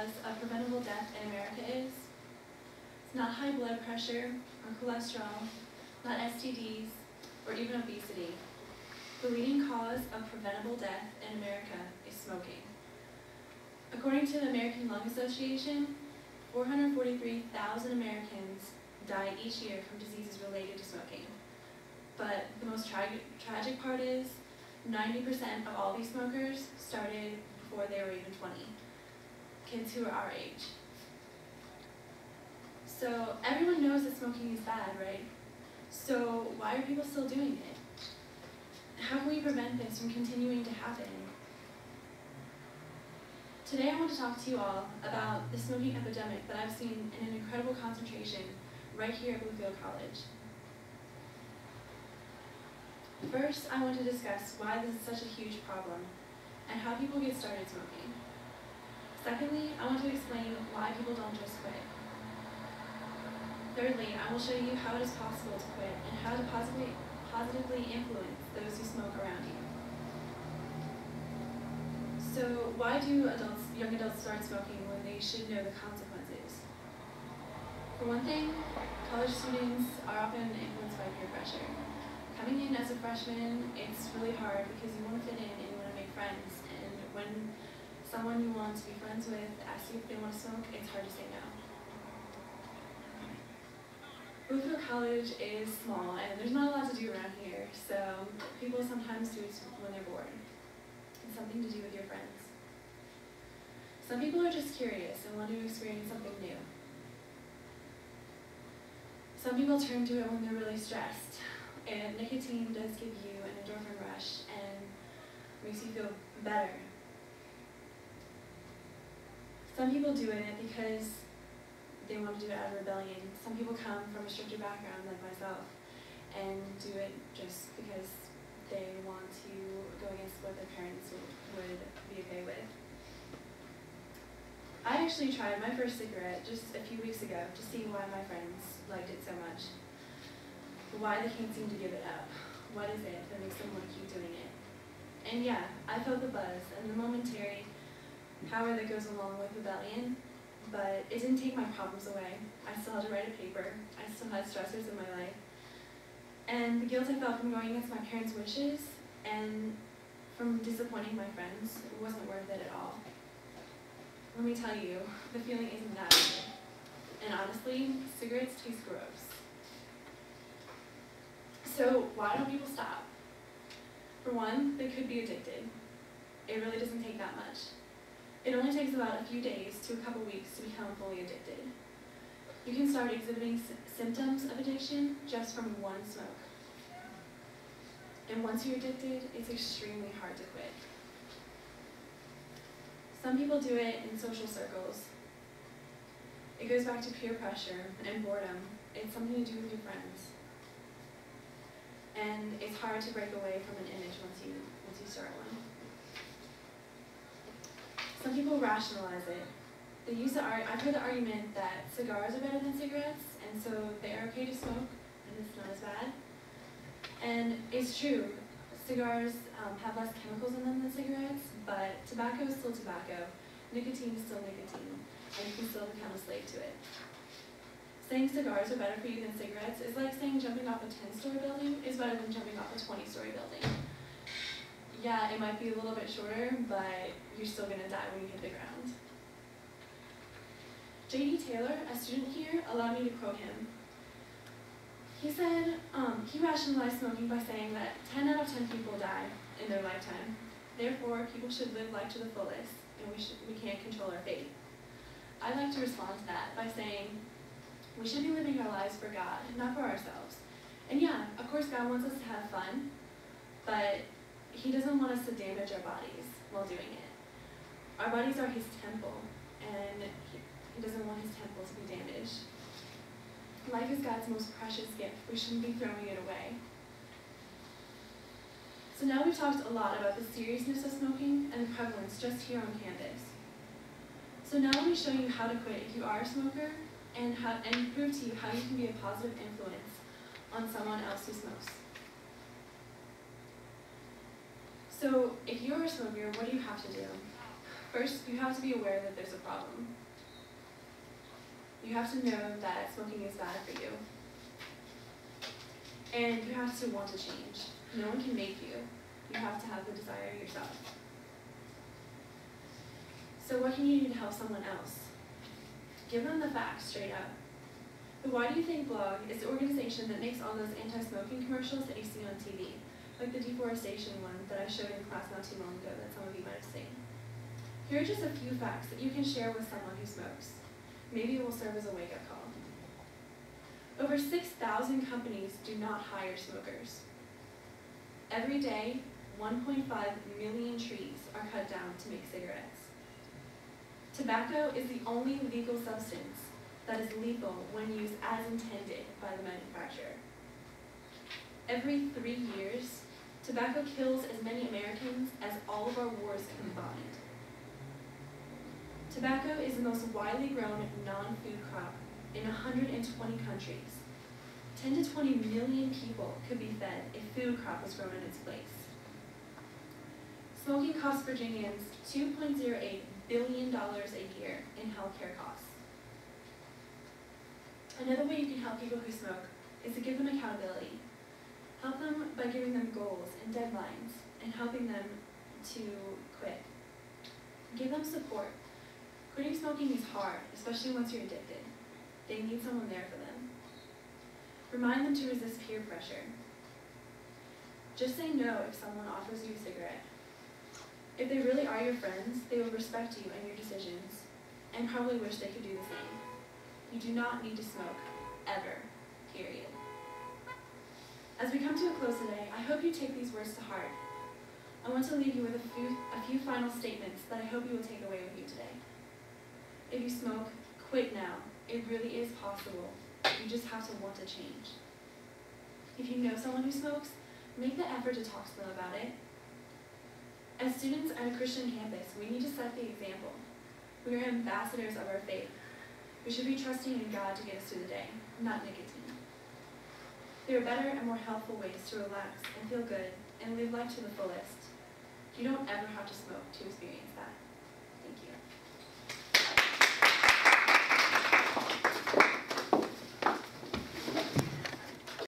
cause of preventable death in America is? It's not high blood pressure or cholesterol, not STDs, or even obesity. The leading cause of preventable death in America is smoking. According to the American Lung Association, 443,000 Americans die each year from diseases related to smoking. But the most tragic part is 90% of all these smokers started before they were even 20, kids who are our age. So everyone knows that smoking is bad, right? So why are people still doing it? How can we prevent this from continuing to happen? Today I want to talk to you all about the smoking epidemic that I've seen in an incredible concentration right here at Bluefield College. First, I want to discuss why this is such a huge problem and how people get started smoking. Secondly, I want to explain why people don't just quit. Thirdly, I will show you how it is possible to quit and how to positively influence those who smoke around you. So why do young adults start smoking when they should know the consequences? For one thing, college students are often influenced by peer pressure. Coming in as a freshman, it's really hard because you want to fit in and you want to make friends. And when someone you want to be friends with asks you if they want to smoke, it's hard to say no. Bluefield College is small and there's not a lot to do around here, so people sometimes do it when they're bored. It's something to do with your friends. Some people are just curious and want to experience something new. Some people turn to it when they're really stressed. And nicotine does give you an endorphin rush and makes you feel better. Some people do it because they want to do it out of rebellion. Some people come from a stricter background like myself and do it just because they want to go against what their parents would be okay with. I actually tried my first cigarette just a few weeks ago to see why my friends liked it so much. Why they can't seem to give it up. What is it that makes them want to keep doing it? And yeah, I felt the buzz and the momentary power that goes along with rebellion, but it didn't take my problems away. I still had to write a paper. I still had stressors in my life. And the guilt I felt from going against my parents' wishes and from disappointing my friends wasn't worth it at all. Let me tell you, the feeling isn't that good. And honestly, cigarettes taste gross. So why don't people stop? For one, they could be addicted. It really doesn't take that much. It only takes about a few days to a couple weeks to become fully addicted. You can start exhibiting symptoms of addiction just from one smoke. And once you're addicted, it's extremely hard to quit. Some people do it in social circles. It goes back to peer pressure and boredom. It's something to do with your friends. And it's hard to break away from an image once you start one. Some people rationalize it. I've heard the argument that cigars are better than cigarettes, and so they are okay to smoke, and it's not as bad. And it's true, cigars have less chemicals in them than cigarettes, but tobacco is still tobacco, nicotine is still nicotine, and you can still become a slave to it. Saying cigars are better for you than cigarettes is like saying jumping off a 10-story building is better than jumping off a 20-story building. Yeah, it might be a little bit shorter, but you're still going to die when you hit the ground. J.D. Taylor, a student here, allowed me to quote him. He said, he rationalized smoking by saying that 10 out of 10 people die in their lifetime. Therefore, people should live life to the fullest, and we can't control our fate. I'd like to respond to that by saying, we should be living our lives for God, not for ourselves. And yeah, of course God wants us to have fun, but He doesn't want us to damage our bodies while doing it. Our bodies are His temple, and He doesn't want His temple to be damaged. Life is God's most precious gift. We shouldn't be throwing it away. So now we've talked a lot about the seriousness of smoking and the prevalence just here on campus. So now let me show you how to quit if you are a smoker, and prove to you how you can be a positive influence on someone else who smokes. So if you're a smoker, what do you have to do? First, you have to be aware that there's a problem. You have to know that smoking is bad for you. And you have to want to change. No one can make you. You have to have the desire yourself. So what can you do to help someone else? Give them the facts straight up. The Why Do You Think blog is the organization that makes all those anti-smoking commercials that you see on TV, like the deforestation one that I showed in class not too long ago that some of you might have seen. Here are just a few facts that you can share with someone who smokes. Maybe it will serve as a wake-up call. Over 6,000 companies do not hire smokers. Every day, 1.5 million trees are cut down to make cigarettes. Tobacco is the only legal substance that is lethal when used as intended by the manufacturer. Every 3 years, tobacco kills as many Americans as all of our wars combined. Tobacco is the most widely grown non-food crop in 120 countries. 10 to 20 million people could be fed if food crop was grown in its place. Smoking costs Virginians $2.08 billion a year in healthcare costs. Another way you can help people who smoke is to give them accountability. Help them by giving them goals and deadlines and helping them to quit. Give them support. Quitting smoking is hard, especially once you're addicted. They need someone there for them. Remind them to resist peer pressure. Just say no if someone offers you a cigarette. If they really are your friends, they will respect you and your decisions, and probably wish they could do the same. You do not need to smoke, ever, period. As we come to a close today, I hope you take these words to heart. I want to leave you with a few final statements that I hope you will take away with you today. If you smoke, quit now. It really is possible. You just have to want to change. If you know someone who smokes, make the effort to talk to them about it. As students at a Christian campus, we need to set the example. We are ambassadors of our faith. We should be trusting in God to get us through the day, not nicotine. There are better and more helpful ways to relax and feel good and live life to the fullest. You don't ever have to smoke to experience that.